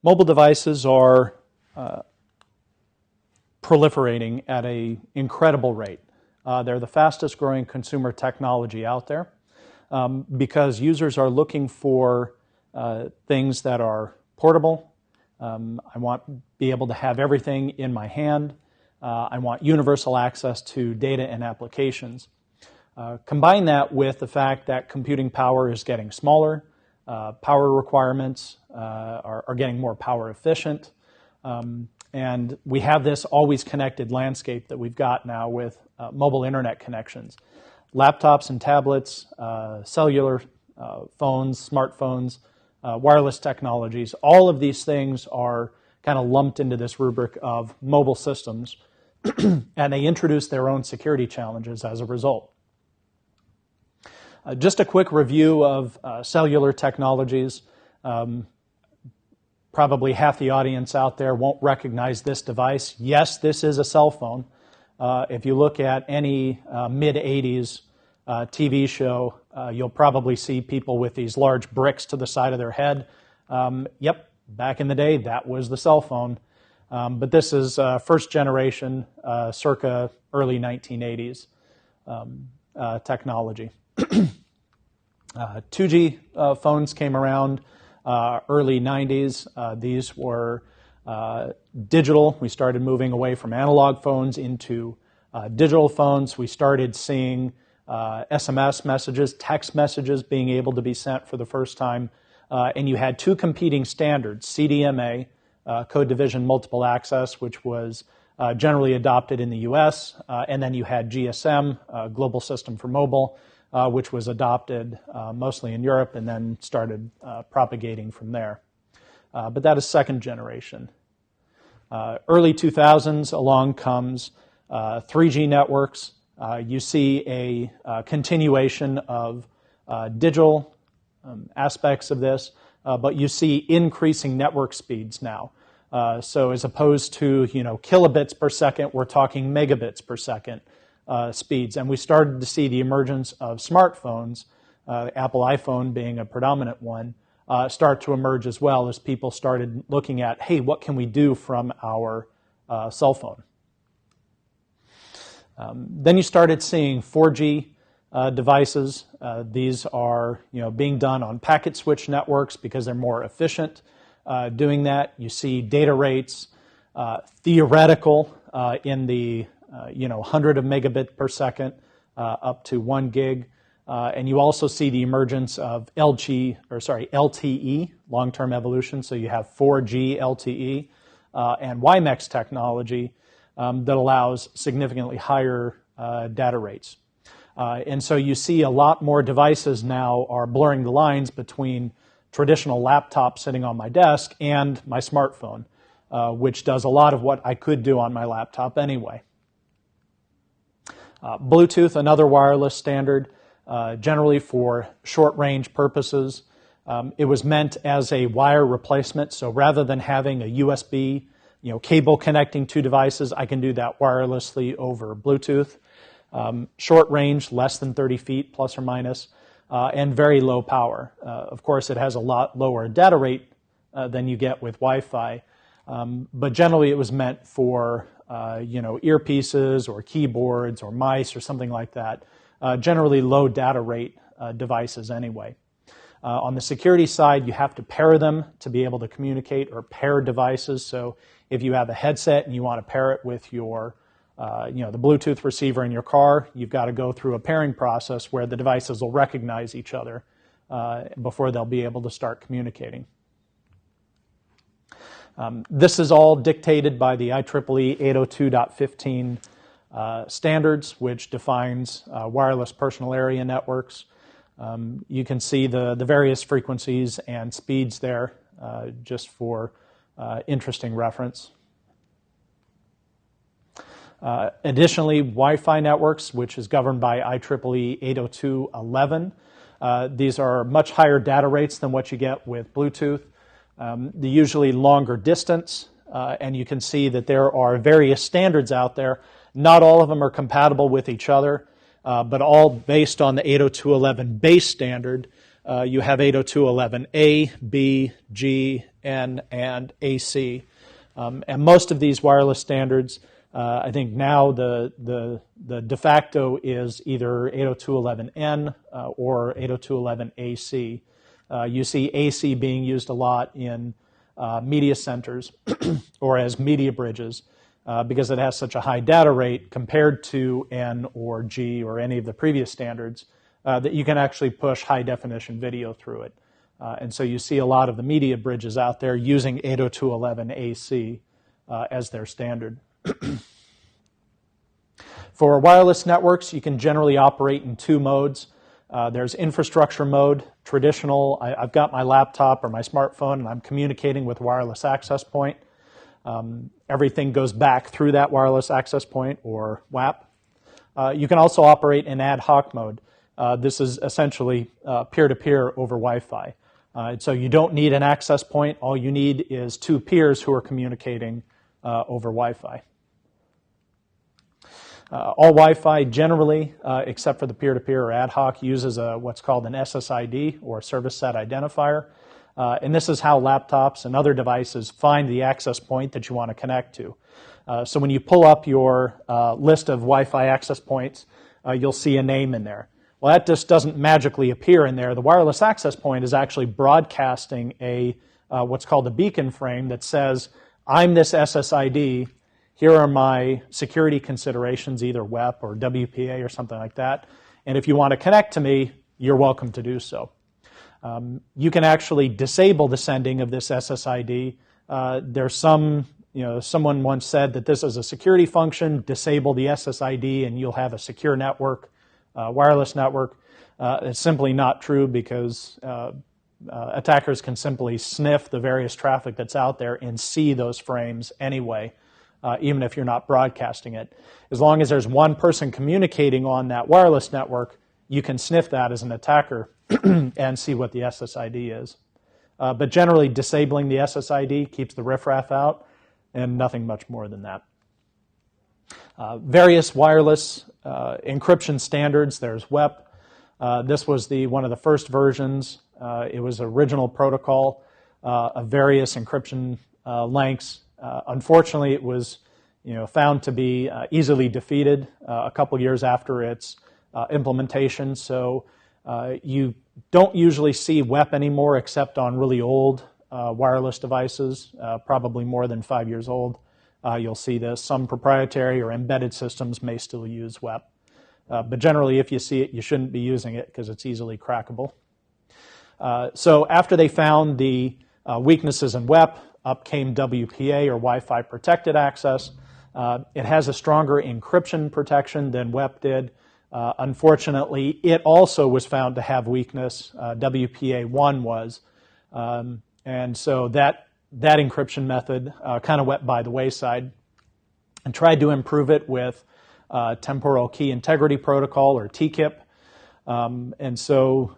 Mobile devices are proliferating at an incredible rate. They're the fastest growing consumer technology out there because users are looking for things that are portable. I want to be able to have everything in my hand. I want universal access to data and applications. Combine that with the fact that computing power is getting smaller, power requirements are getting more power efficient, and we have this always connected landscape that we've got now with mobile internet connections. Laptops and tablets, cellular phones, smartphones, wireless technologies, all of these things are kind of lumped into this rubric of mobile systems, and they introduce their own security challenges as a result. Just a quick review of Cellular Technologies. Probably half the audience out there won't recognize this device. Yes, this is a cell phone. If you look at any mid-'80s TV show, you'll probably see people with these large bricks to the side of their head. Yep, back in the day, that was the cell phone. But this is first generation, circa early 1980s technology. 2G phones came around early 90s. These were digital. We started moving away from analog phones into digital phones. We started seeing SMS messages, text messages being able to be sent for the first time. And you had two competing standards, CDMA, Code Division Multiple Access, which was generally adopted in the US, and then you had GSM, Global System for Mobile, which was adopted mostly in Europe and then started propagating from there. But that is second generation. Early 2000s, along comes 3G networks. You see a continuation of digital aspects of this, but you see increasing network speeds now. So as opposed to kilobits per second, we're talking megabits per second speeds. And we started to see the emergence of smartphones, Apple iPhone being a predominant one, start to emerge as well as people started looking at, hey, what can we do from our cell phone? Then you started seeing 4G devices. These are being done on packet switch networks because they're more efficient doing that. You see data rates theoretical in the 100 of megabit per second up to 1 gig. And you also see the emergence of LTE, long-term evolution. So you have 4G LTE and WiMAX technology that allows significantly higher data rates. And so you see a lot more devices now are blurring the lines between traditional laptop sitting on my desk and my smartphone, which does a lot of what I could do on my laptop anyway. Bluetooth, another wireless standard, generally for short-range purposes. It was meant as a wire replacement, so rather than having a USB cable connecting two devices, I can do that wirelessly over Bluetooth. Short range, less than 30 feet, plus or minus, and very low power. Of course, it has a lot lower data rate than you get with Wi-Fi, but generally it was meant for earpieces or keyboards or mice or something like that. Generally low data rate devices anyway. On the security side, you have to pair them to be able to communicate, or pair devices. So if you have a headset and you want to pair it with your the Bluetooth receiver in your car, you've got to go through a pairing process where the devices will recognize each other before they'll be able to start communicating. This is all dictated by the IEEE 802.15 standards, which defines wireless personal area networks. You can see the various frequencies and speeds there just for interesting reference. Additionally, Wi-Fi networks, which is governed by IEEE 802.11. These are much higher data rates than what you get with Bluetooth. They're usually longer distance, and you can see that there are various standards out there. Not all of them are compatible with each other, but all based on the 802.11 base standard you have 802.11a, b, g, n, and ac. And most of these wireless standards, I think now the de facto is either 802.11n or 802.11ac. You see AC being used a lot in media centers or as media bridges because it has such a high data rate compared to N or G or any of the previous standards that you can actually push high definition video through it. And so you see a lot of the media bridges out there using 802.11ac as their standard. For wireless networks, you can generally operate in two modes. There's infrastructure mode, traditional. I've got my laptop or my smartphone and I'm communicating with a wireless access point. Everything goes back through that wireless access point or WAP. You can also operate in ad hoc mode. This is essentially peer-to-peer over Wi-Fi. So you don't need an access point. All you need is two peers who are communicating over Wi-Fi. All Wi-Fi generally, except for the peer-to-peer or ad hoc, uses what's called an SSID or service set identifier. And this is how laptops and other devices find the access point that you want to connect to. So when you pull up your list of Wi-Fi access points, you'll see a name in there. Well, that just doesn't magically appear in there. The wireless access point is actually broadcasting what's called a beacon frame that says, I'm this SSID. Here are my security considerations, either WEP or WPA or something like that. And if you want to connect to me, you're welcome to do so. You can actually disable the sending of this SSID. There's someone once said that this is a security function, disable the SSID and you'll have a secure network, wireless network. It's simply not true because attackers can simply sniff the various traffic that's out there and see those frames anyway. Even if you're not broadcasting it. As long as there's one person communicating on that wireless network, you can sniff that as an attacker and see what the SSID is. But generally, disabling the SSID keeps the riffraff out, and nothing much more than that. Various wireless encryption standards. There's WEP. This was one of the first versions. It was original protocol of various encryption lengths. Unfortunately, it was found to be easily defeated a couple years after its implementation. So you don't usually see WEP anymore except on really old wireless devices, probably more than 5 years old. You'll see this. Some proprietary or embedded systems may still use WEP. But generally, if you see it, you shouldn't be using it because it's easily crackable. So after they found the weaknesses in WEP, up came WPA or Wi-Fi protected access. It has a stronger encryption protection than WEP did. Unfortunately, it also was found to have weakness. WPA1 was. And so that encryption method kind of went by the wayside and tried to improve it with Temporal Key Integrity Protocol or TKIP. And so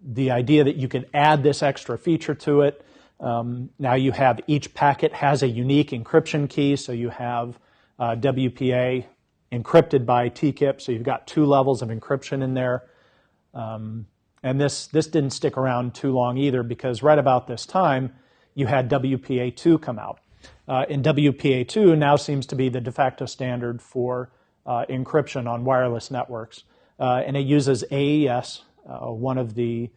the idea that you could add this extra feature to it. Now you have each packet has a unique encryption key, so you have WPA encrypted by TKIP, so you've got two levels of encryption in there. And this didn't stick around too long either because right about this time you had WPA2 come out. And WPA2 now seems to be the de facto standard for encryption on wireless networks. And it uses AES, one of the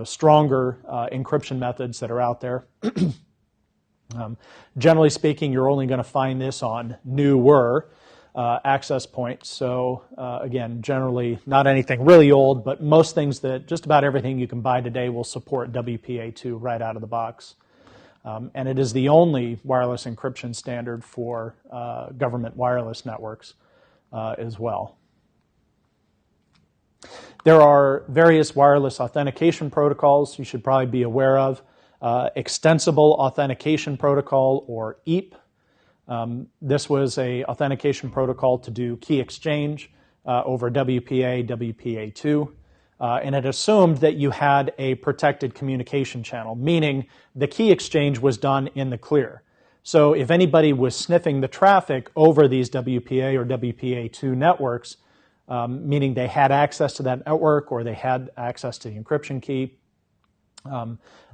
stronger encryption methods that are out there. Generally speaking, you're only going to find this on newer access points. So again, generally not anything really old, but most things just about everything you can buy today will support WPA2 right out of the box. And it is the only wireless encryption standard for government wireless networks as well. There are various wireless authentication protocols you should probably be aware of. Extensible Authentication Protocol, or EAP. This was an authentication protocol to do key exchange over WPA, WPA2. And it assumed that you had a protected communication channel, meaning the key exchange was done in the clear. So if anybody was sniffing the traffic over these WPA or WPA2 networks, meaning they had access to that network or they had access to the encryption key.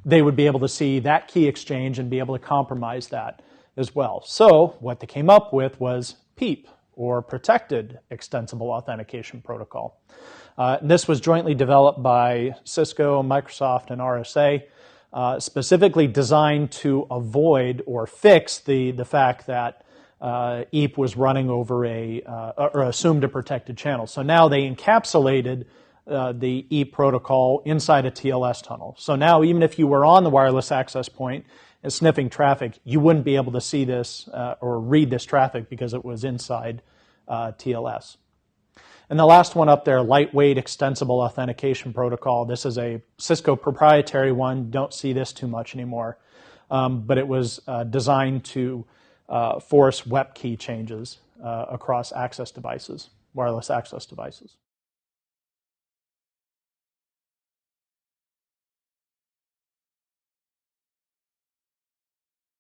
They would be able to see that key exchange and be able to compromise that as well. So what they came up with was PEAP, or Protected Extensible Authentication Protocol. This was jointly developed by Cisco, Microsoft, and RSA, specifically designed to avoid or fix the fact that EAP was running over or assumed a protected channel. So now they encapsulated the EAP protocol inside a TLS tunnel. So now even if you were on the wireless access point and sniffing traffic, you wouldn't be able to see this or read this traffic because it was inside TLS. And the last one up there, Lightweight Extensible Authentication Protocol. This is a Cisco proprietary one. Don't see this too much anymore. But it was designed to force WEP key changes across access devices, wireless access devices.